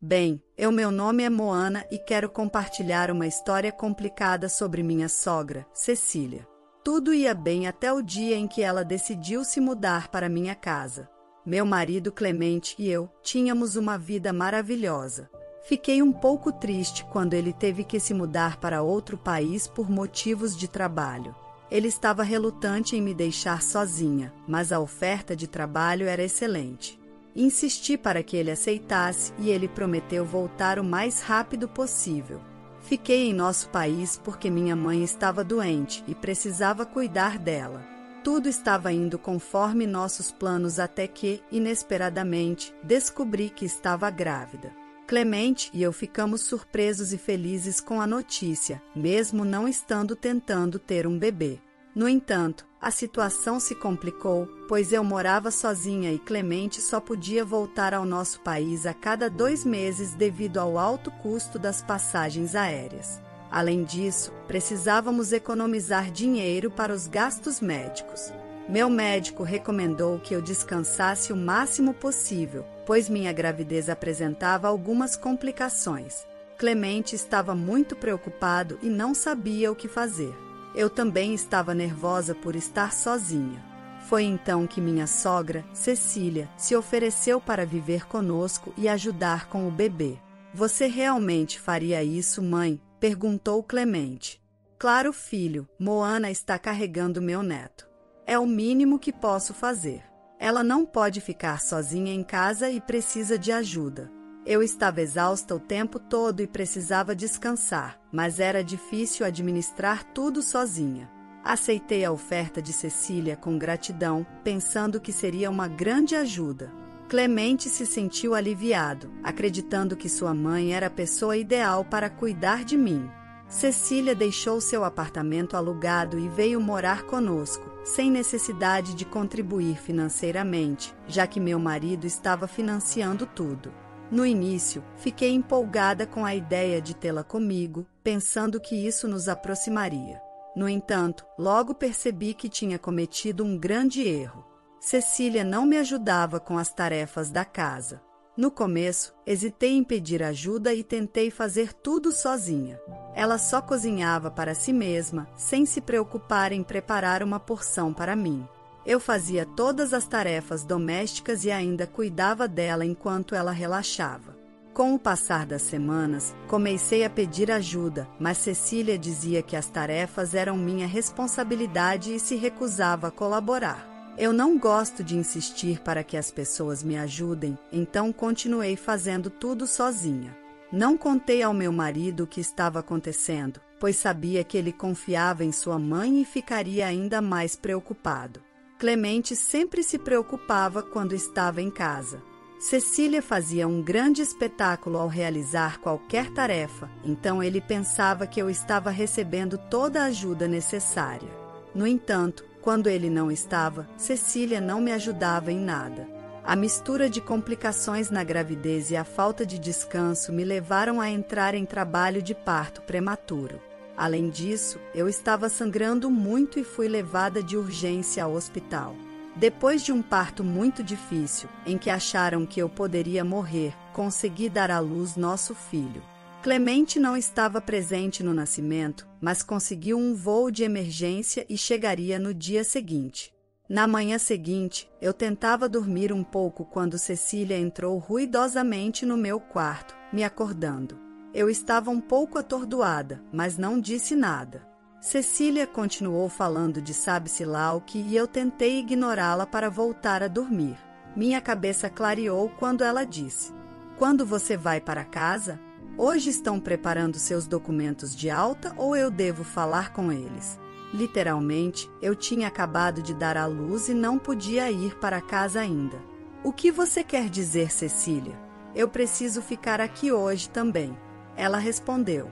Bem, meu nome é Moana e quero compartilhar uma história complicada sobre minha sogra, Cecília. Tudo ia bem até o dia em que ela decidiu se mudar para minha casa. Meu marido Clemente e eu tínhamos uma vida maravilhosa. Fiquei um pouco triste quando ele teve que se mudar para outro país por motivos de trabalho. Ele estava relutante em me deixar sozinha, mas a oferta de trabalho era excelente. Insisti para que ele aceitasse e ele prometeu voltar o mais rápido possível. Fiquei em nosso país porque minha mãe estava doente e precisava cuidar dela. Tudo estava indo conforme nossos planos até que, inesperadamente, descobri que estava grávida. Clemente e eu ficamos surpresos e felizes com a notícia, mesmo não estando tentando ter um bebê. No entanto, a situação se complicou, pois eu morava sozinha e Clemente só podia voltar ao nosso país a cada 2 meses devido ao alto custo das passagens aéreas. Além disso, precisávamos economizar dinheiro para os gastos médicos. Meu médico recomendou que eu descansasse o máximo possível, pois minha gravidez apresentava algumas complicações. Clemente estava muito preocupado e não sabia o que fazer. Eu também estava nervosa por estar sozinha. Foi então que minha sogra, Cecília, se ofereceu para viver conosco e ajudar com o bebê. Você realmente faria isso, mãe? Perguntou Clemente. Claro, filho, Moana está carregando meu neto. É o mínimo que posso fazer. Ela não pode ficar sozinha em casa e precisa de ajuda. Eu estava exausta o tempo todo e precisava descansar, mas era difícil administrar tudo sozinha. Aceitei a oferta de Cecília com gratidão, pensando que seria uma grande ajuda. Clemente se sentiu aliviado, acreditando que sua mãe era a pessoa ideal para cuidar de mim. Cecília deixou seu apartamento alugado e veio morar conosco, sem necessidade de contribuir financeiramente, já que meu marido estava financiando tudo. No início, fiquei empolgada com a ideia de tê-la comigo, pensando que isso nos aproximaria. No entanto, logo percebi que tinha cometido um grande erro. Cecília não me ajudava com as tarefas da casa. No começo, hesitei em pedir ajuda e tentei fazer tudo sozinha. Ela só cozinhava para si mesma, sem se preocupar em preparar uma porção para mim. Eu fazia todas as tarefas domésticas e ainda cuidava dela enquanto ela relaxava. Com o passar das semanas, comecei a pedir ajuda, mas Cecília dizia que as tarefas eram minha responsabilidade e se recusava a colaborar. Eu não gosto de insistir para que as pessoas me ajudem, então continuei fazendo tudo sozinha. Não contei ao meu marido o que estava acontecendo, pois sabia que ele confiava em sua mãe e ficaria ainda mais preocupado. Clemente sempre se preocupava quando estava em casa. Cecília fazia um grande espetáculo ao realizar qualquer tarefa, então ele pensava que eu estava recebendo toda a ajuda necessária. No entanto, quando ele não estava, Cecília não me ajudava em nada. A mistura de complicações na gravidez e a falta de descanso me levaram a entrar em trabalho de parto prematuro. Além disso, eu estava sangrando muito e fui levada de urgência ao hospital. Depois de um parto muito difícil, em que acharam que eu poderia morrer, consegui dar à luz nosso filho. Clemente não estava presente no nascimento, mas conseguiu um voo de emergência e chegaria no dia seguinte. Na manhã seguinte, eu tentava dormir um pouco quando Cecília entrou ruidosamente no meu quarto, me acordando. Eu estava um pouco atordoada, mas não disse nada. Cecília continuou falando de sabe-se lá o que e eu tentei ignorá-la para voltar a dormir. Minha cabeça clareou quando ela disse: "Quando você vai para casa? Hoje estão preparando seus documentos de alta ou eu devo falar com eles?" Literalmente, eu tinha acabado de dar à luz e não podia ir para casa ainda. "O que você quer dizer, Cecília? Eu preciso ficar aqui hoje também." Ela respondeu: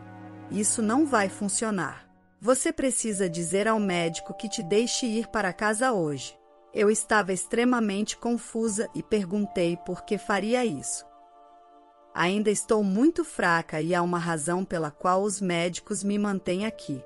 "Isso não vai funcionar. Você precisa dizer ao médico que te deixe ir para casa hoje." Eu estava extremamente confusa e perguntei por que faria isso. "Ainda estou muito fraca e há uma razão pela qual os médicos me mantêm aqui.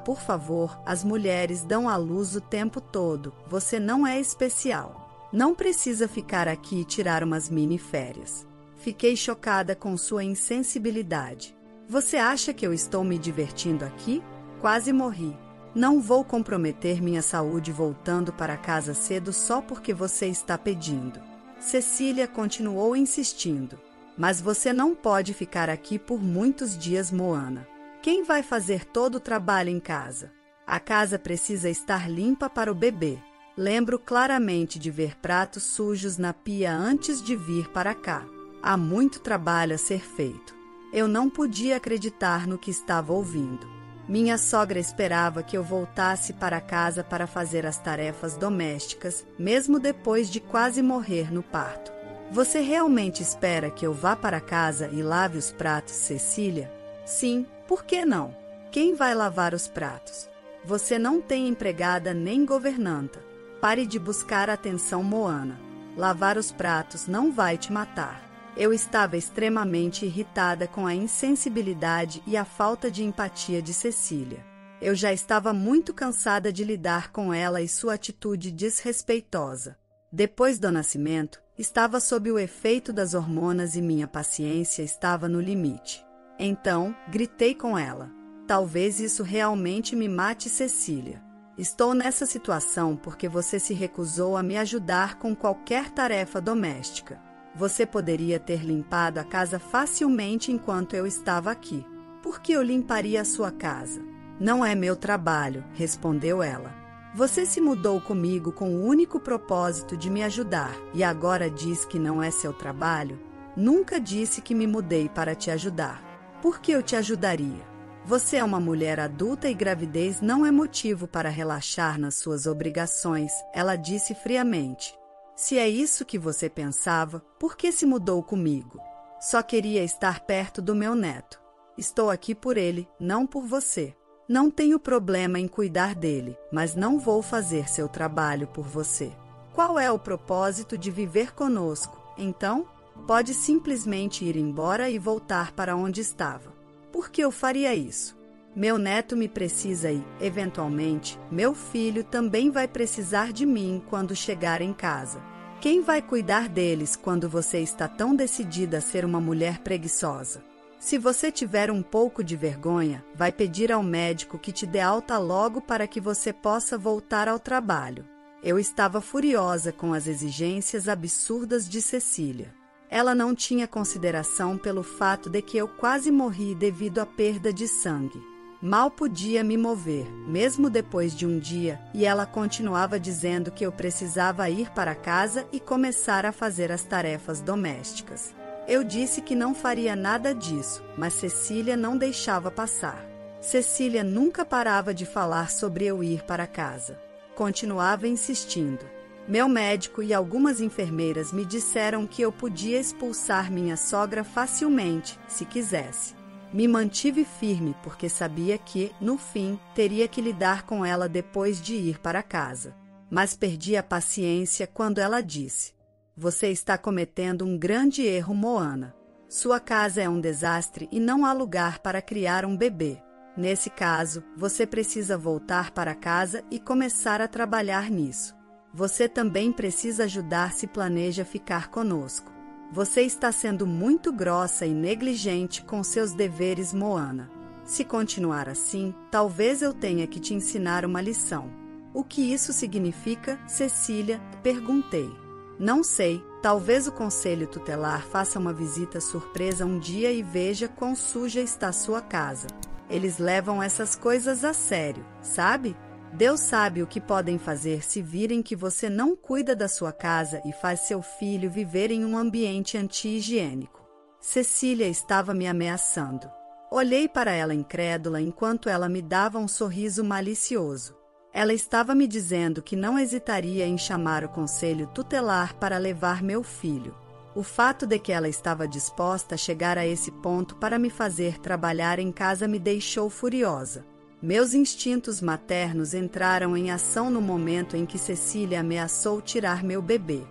Por favor, as mulheres dão à luz o tempo todo. Você não é especial. Não precisa ficar aqui e tirar umas mini férias." Fiquei chocada com sua insensibilidade. Você acha que eu estou me divertindo aqui? Quase morri. Não vou comprometer minha saúde voltando para casa cedo só porque você está pedindo. Cecília continuou insistindo. Mas você não pode ficar aqui por muitos dias, Moana. Quem vai fazer todo o trabalho em casa? A casa precisa estar limpa para o bebê. Lembro claramente de ver pratos sujos na pia antes de vir para cá. Há muito trabalho a ser feito. Eu não podia acreditar no que estava ouvindo. Minha sogra esperava que eu voltasse para casa para fazer as tarefas domésticas, mesmo depois de quase morrer no parto. Você realmente espera que eu vá para casa e lave os pratos, Cecília? Sim, por que não? Quem vai lavar os pratos? Você não tem empregada nem governanta. Pare de buscar atenção, Moana. Lavar os pratos não vai te matar. Eu estava extremamente irritada com a insensibilidade e a falta de empatia de Cecília. Eu já estava muito cansada de lidar com ela e sua atitude desrespeitosa. Depois do nascimento, estava sob o efeito das hormonas e minha paciência estava no limite. Então, gritei com ela. Talvez isso realmente me mate, Cecília. Estou nessa situação porque você se recusou a me ajudar com qualquer tarefa doméstica. Você poderia ter limpado a casa facilmente enquanto eu estava aqui. Por que eu limparia a sua casa? Não é meu trabalho, respondeu ela. Você se mudou comigo com o único propósito de me ajudar e agora diz que não é seu trabalho? Nunca disse que me mudei para te ajudar. Por que eu te ajudaria? Você é uma mulher adulta e gravidez não é motivo para relaxar nas suas obrigações, ela disse friamente. Se é isso que você pensava, por que se mudou comigo? Só queria estar perto do meu neto. Estou aqui por ele, não por você. Não tenho problema em cuidar dele, mas não vou fazer seu trabalho por você. Qual é o propósito de viver conosco? Então, pode simplesmente ir embora e voltar para onde estava. Por que eu faria isso? Meu neto me precisa e, eventualmente, meu filho também vai precisar de mim quando chegar em casa. Quem vai cuidar deles quando você está tão decidida a ser uma mulher preguiçosa? Se você tiver um pouco de vergonha, vai pedir ao médico que te dê alta logo para que você possa voltar ao trabalho. Eu estava furiosa com as exigências absurdas de Cecília. Ela não tinha consideração pelo fato de que eu quase morri devido à perda de sangue. Mal podia me mover, mesmo depois de um dia, e ela continuava dizendo que eu precisava ir para casa e começar a fazer as tarefas domésticas. Eu disse que não faria nada disso, mas Cecília não deixava passar. Cecília nunca parava de falar sobre eu ir para casa. Continuava insistindo. Meu médico e algumas enfermeiras me disseram que eu podia expulsar minha sogra facilmente, se quisesse. Me mantive firme porque sabia que, no fim, teria que lidar com ela depois de ir para casa. Mas perdi a paciência quando ela disse: Você está cometendo um grande erro, Moana. Sua casa é um desastre e não há lugar para criar um bebê. Nesse caso, você precisa voltar para casa e começar a trabalhar nisso. Você também precisa ajudar se planeja ficar conosco. Você está sendo muito grossa e negligente com seus deveres, Moana. Se continuar assim, talvez eu tenha que te ensinar uma lição. O que isso significa, Cecília? Perguntei. Não sei, talvez o conselho tutelar faça uma visita surpresa um dia e veja quão suja está sua casa. Eles levam essas coisas a sério, sabe? Deus sabe o que podem fazer se virem que você não cuida da sua casa e faz seu filho viver em um ambiente anti-higiênico. Cecília estava me ameaçando. Olhei para ela incrédula enquanto ela me dava um sorriso malicioso. Ela estava me dizendo que não hesitaria em chamar o conselho tutelar para levar meu filho. O fato de que ela estava disposta a chegar a esse ponto para me fazer trabalhar em casa me deixou furiosa. Meus instintos maternos entraram em ação no momento em que Cecília ameaçou tirar meu bebê.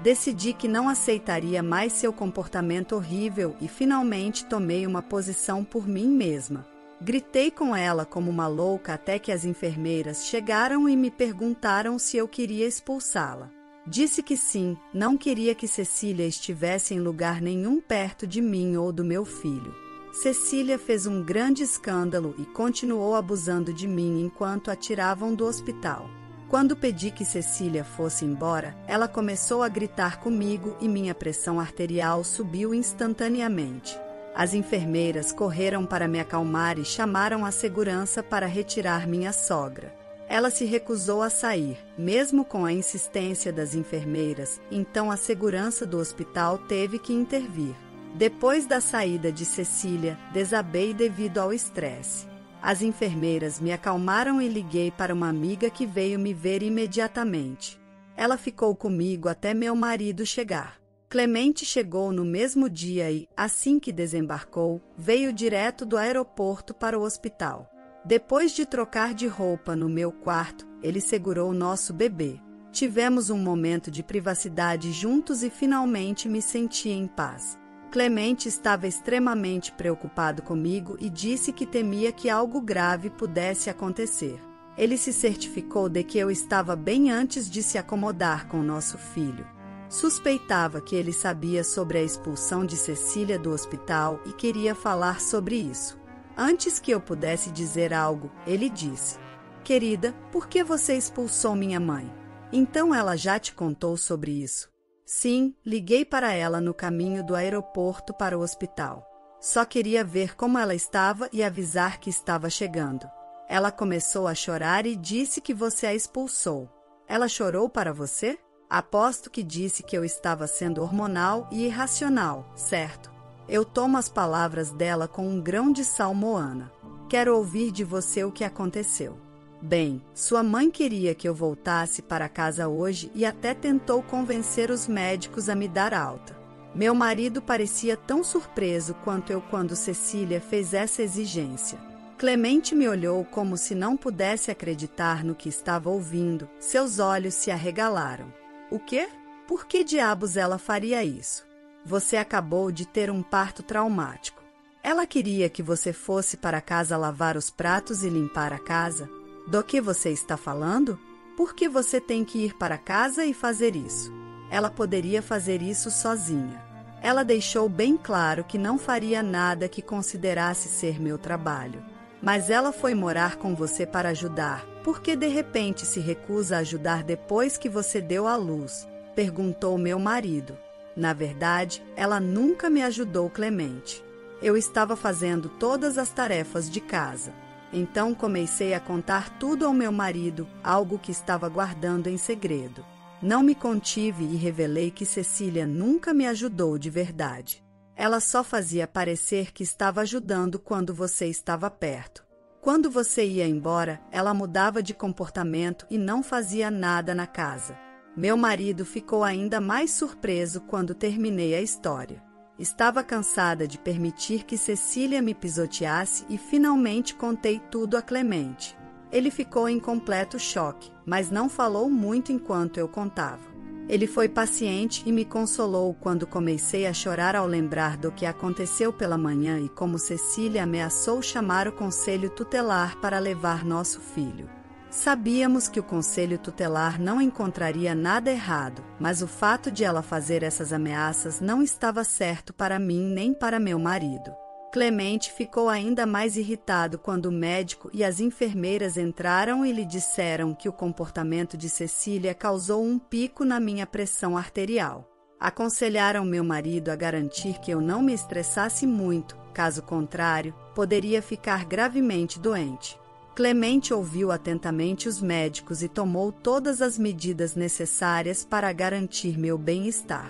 Decidi que não aceitaria mais seu comportamento horrível e finalmente tomei uma posição por mim mesma. Gritei com ela como uma louca até que as enfermeiras chegaram e me perguntaram se eu queria expulsá-la. Disse que sim, não queria que Cecília estivesse em lugar nenhum perto de mim ou do meu filho. Cecília fez um grande escândalo e continuou abusando de mim enquanto a tiravam do hospital. Quando pedi que Cecília fosse embora, ela começou a gritar comigo e minha pressão arterial subiu instantaneamente. As enfermeiras correram para me acalmar e chamaram a segurança para retirar minha sogra. Ela se recusou a sair, mesmo com a insistência das enfermeiras, então a segurança do hospital teve que intervir. Depois da saída de Cecília, desabei devido ao estresse. As enfermeiras me acalmaram e liguei para uma amiga que veio me ver imediatamente. Ela ficou comigo até meu marido chegar. Clemente chegou no mesmo dia e, assim que desembarcou, veio direto do aeroporto para o hospital. Depois de trocar de roupa no meu quarto, ele segurou nosso bebê. Tivemos um momento de privacidade juntos e finalmente me senti em paz. Clemente estava extremamente preocupado comigo e disse que temia que algo grave pudesse acontecer. Ele se certificou de que eu estava bem antes de se acomodar com nosso filho. Suspeitava que ele sabia sobre a expulsão de Cecília do hospital e queria falar sobre isso. Antes que eu pudesse dizer algo, ele disse: "Querida, por que você expulsou minha mãe? Então ela já te contou sobre isso?" Sim, liguei para ela no caminho do aeroporto para o hospital. Só queria ver como ela estava e avisar que estava chegando. Ela começou a chorar e disse que você a expulsou. Ela chorou para você? Aposto que disse que eu estava sendo hormonal e irracional, certo? Eu tomo as palavras dela com um grão de sal, Moana. Quero ouvir de você o que aconteceu. Bem, sua mãe queria que eu voltasse para casa hoje e até tentou convencer os médicos a me dar alta. Meu marido parecia tão surpreso quanto eu quando Cecília fez essa exigência. Clemente me olhou como se não pudesse acreditar no que estava ouvindo. Seus olhos se arregalaram. O quê? Por que diabos ela faria isso? Você acabou de ter um parto traumático. Ela queria que você fosse para casa lavar os pratos e limpar a casa. Do que você está falando? Por que você tem que ir para casa e fazer isso? Ela poderia fazer isso sozinha. Ela deixou bem claro que não faria nada que considerasse ser meu trabalho. Mas ela foi morar com você para ajudar. Por que de repente se recusa a ajudar depois que você deu à luz? Perguntou meu marido. Na verdade, ela nunca me ajudou, Clemente. Eu estava fazendo todas as tarefas de casa. Então comecei a contar tudo ao meu marido, algo que estava guardando em segredo. Não me contive e revelei que Cecília nunca me ajudou de verdade. Ela só fazia parecer que estava ajudando quando você estava perto. Quando você ia embora, ela mudava de comportamento e não fazia nada na casa. Meu marido ficou ainda mais surpreso quando terminei a história. Estava cansada de permitir que Cecília me pisoteasse e finalmente contei tudo a Clemente. Ele ficou em completo choque, mas não falou muito enquanto eu contava. Ele foi paciente e me consolou quando comecei a chorar ao lembrar do que aconteceu pela manhã e como Cecília ameaçou chamar o conselho tutelar para levar nosso filho. Sabíamos que o conselho tutelar não encontraria nada errado, mas o fato de ela fazer essas ameaças não estava certo para mim nem para meu marido. Clemente ficou ainda mais irritado quando o médico e as enfermeiras entraram e lhe disseram que o comportamento de Cecília causou um pico na minha pressão arterial. Aconselharam meu marido a garantir que eu não me estressasse muito, caso contrário, poderia ficar gravemente doente. Clemente ouviu atentamente os médicos e tomou todas as medidas necessárias para garantir meu bem-estar.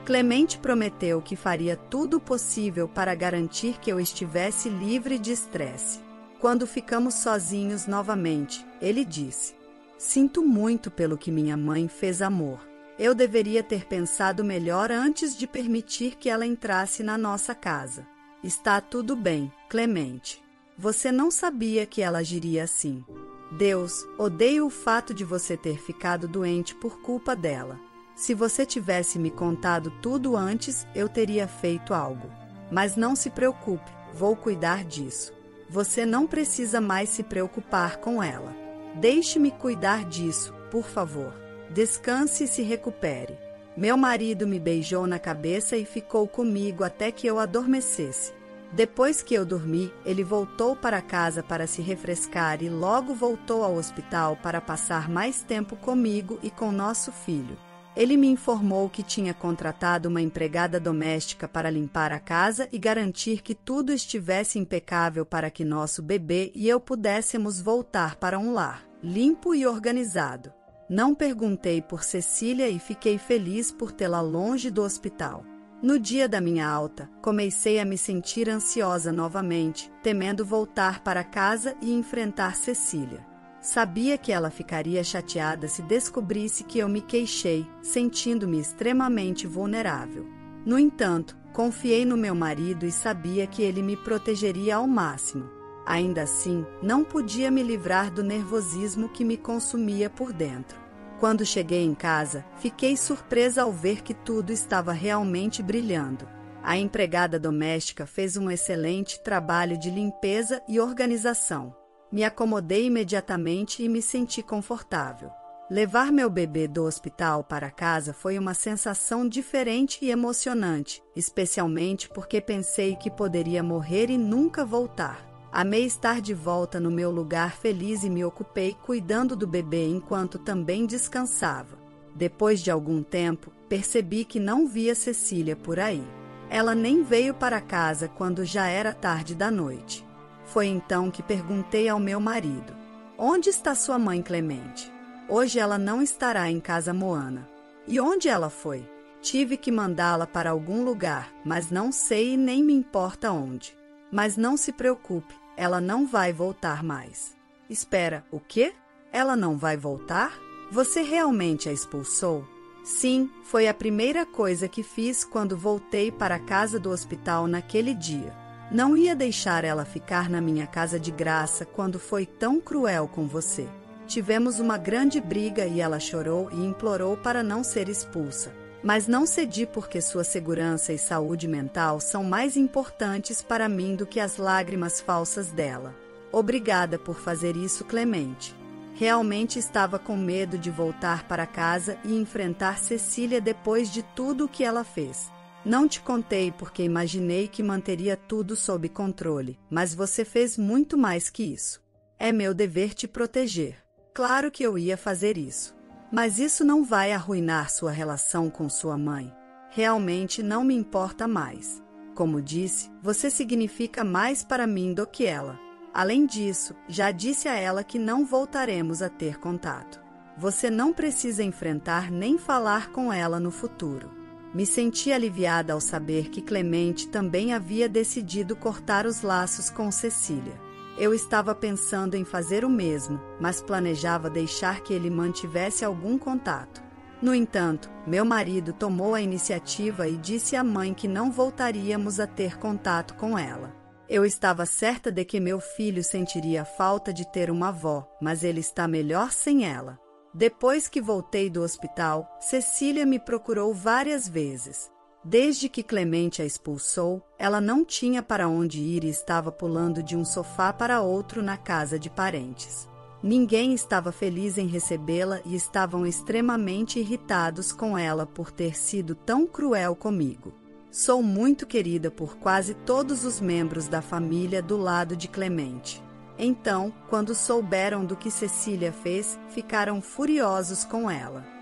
Clemente prometeu que faria tudo o possível para garantir que eu estivesse livre de estresse. Quando ficamos sozinhos novamente, ele disse: "Sinto muito pelo que minha mãe fez, amor. Eu deveria ter pensado melhor antes de permitir que ela entrasse na nossa casa. Está tudo bem, Clemente. Você não sabia que ela agiria assim. Deus, odeio o fato de você ter ficado doente por culpa dela. Se você tivesse me contado tudo antes, eu teria feito algo. Mas não se preocupe, vou cuidar disso. Você não precisa mais se preocupar com ela. Deixe-me cuidar disso, por favor." Descanse e se recupere. Meu marido me beijou na cabeça e ficou comigo até que eu adormecesse. Depois que eu dormi, ele voltou para casa para se refrescar e logo voltou ao hospital para passar mais tempo comigo e com nosso filho. Ele me informou que tinha contratado uma empregada doméstica para limpar a casa e garantir que tudo estivesse impecável para que nosso bebê e eu pudéssemos voltar para um lar limpo e organizado. Não perguntei por Cecília e fiquei feliz por tê-la longe do hospital. No dia da minha alta, comecei a me sentir ansiosa novamente, temendo voltar para casa e enfrentar Cecília. Sabia que ela ficaria chateada se descobrisse que eu me queixei, sentindo-me extremamente vulnerável. No entanto, confiei no meu marido e sabia que ele me protegeria ao máximo. Ainda assim, não podia me livrar do nervosismo que me consumia por dentro. Quando cheguei em casa, fiquei surpresa ao ver que tudo estava realmente brilhando. A empregada doméstica fez um excelente trabalho de limpeza e organização. Me acomodei imediatamente e me senti confortável. Levar meu bebê do hospital para casa foi uma sensação diferente e emocionante, especialmente porque pensei que poderia morrer e nunca voltar. Amei estar de volta no meu lugar feliz e me ocupei cuidando do bebê enquanto também descansava. Depois de algum tempo, percebi que não via Cecília por aí. Ela nem veio para casa quando já era tarde da noite. Foi então que perguntei ao meu marido: onde está sua mãe Clemente? Hoje ela não estará em casa Moana. E onde ela foi? Tive que mandá-la para algum lugar, mas não sei e nem me importa onde. Mas não se preocupe, ela não vai voltar mais. Espera, o quê? Ela não vai voltar? Você realmente a expulsou? Sim, foi a primeira coisa que fiz quando voltei para a casa do hospital naquele dia. Não ia deixar ela ficar na minha casa de graça quando foi tão cruel com você. Tivemos uma grande briga e ela chorou e implorou para não ser expulsa. Mas não cedi porque sua segurança e saúde mental são mais importantes para mim do que as lágrimas falsas dela. Obrigada por fazer isso, Clemente. Realmente estava com medo de voltar para casa e enfrentar Cecília depois de tudo o que ela fez. Não te contei porque imaginei que manteria tudo sob controle, mas você fez muito mais que isso. É meu dever te proteger. Claro que eu ia fazer isso. Mas isso não vai arruinar sua relação com sua mãe. Realmente não me importa mais. Como disse, você significa mais para mim do que ela. Além disso, já disse a ela que não voltaremos a ter contato. Você não precisa enfrentar nem falar com ela no futuro. Me senti aliviada ao saber que Clemente também havia decidido cortar os laços com Cecília. Eu estava pensando em fazer o mesmo, mas planejava deixar que ele mantivesse algum contato. No entanto, meu marido tomou a iniciativa e disse à mãe que não voltaríamos a ter contato com ela. Eu estava certa de que meu filho sentiria falta de ter uma avó, mas ele está melhor sem ela. Depois que voltei do hospital, Cecília me procurou várias vezes. Desde que Clemente a expulsou, ela não tinha para onde ir e estava pulando de um sofá para outro na casa de parentes. Ninguém estava feliz em recebê-la e estavam extremamente irritados com ela por ter sido tão cruel comigo. Sou muito querida por quase todos os membros da família do lado de Clemente. Então, quando souberam do que Cecília fez, ficaram furiosos com ela.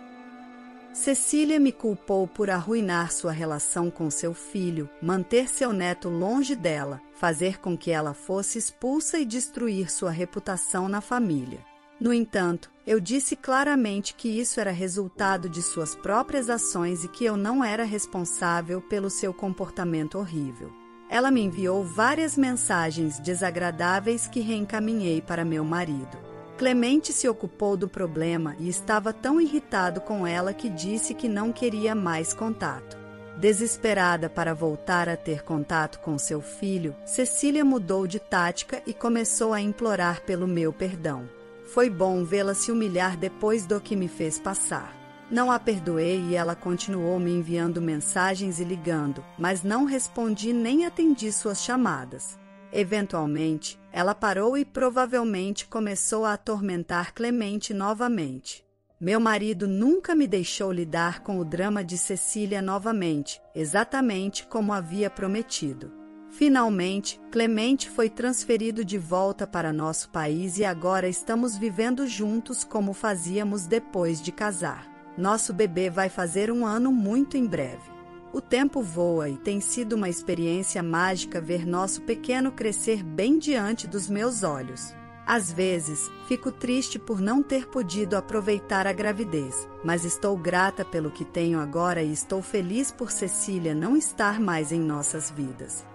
Cecília me culpou por arruinar sua relação com seu filho, manter seu neto longe dela, fazer com que ela fosse expulsa e destruir sua reputação na família. No entanto, eu disse claramente que isso era resultado de suas próprias ações e que eu não era responsável pelo seu comportamento horrível. Ela me enviou várias mensagens desagradáveis que reencaminhei para meu marido. Clemente se ocupou do problema e estava tão irritado com ela que disse que não queria mais contato. Desesperada para voltar a ter contato com seu filho, Cecília mudou de tática e começou a implorar pelo meu perdão. Foi bom vê-la se humilhar depois do que me fez passar. Não a perdoei e ela continuou me enviando mensagens e ligando, mas não respondi nem atendi suas chamadas. Eventualmente, ela parou e provavelmente começou a atormentar Clemente novamente. Meu marido nunca me deixou lidar com o drama de Cecília novamente, exatamente como havia prometido. Finalmente, Clemente foi transferido de volta para nosso país e agora estamos vivendo juntos como fazíamos depois de casar. Nosso bebê vai fazer 1 ano muito em breve. O tempo voa e tem sido uma experiência mágica ver nosso pequeno crescer bem diante dos meus olhos. Às vezes, fico triste por não ter podido aproveitar a gravidez, mas estou grata pelo que tenho agora e estou feliz por Cecília não estar mais em nossas vidas.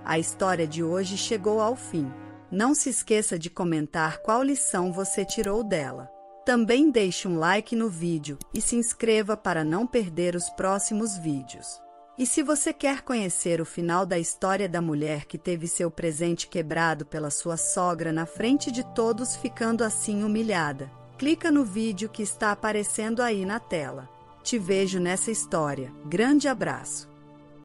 A história de hoje chegou ao fim. Não se esqueça de comentar qual lição você tirou dela. Também deixe um like no vídeo e se inscreva para não perder os próximos vídeos. E se você quer conhecer o final da história da mulher que teve seu presente quebrado pela sua sogra na frente de todos, ficando assim humilhada, clica no vídeo que está aparecendo aí na tela. Te vejo nessa história. Grande abraço!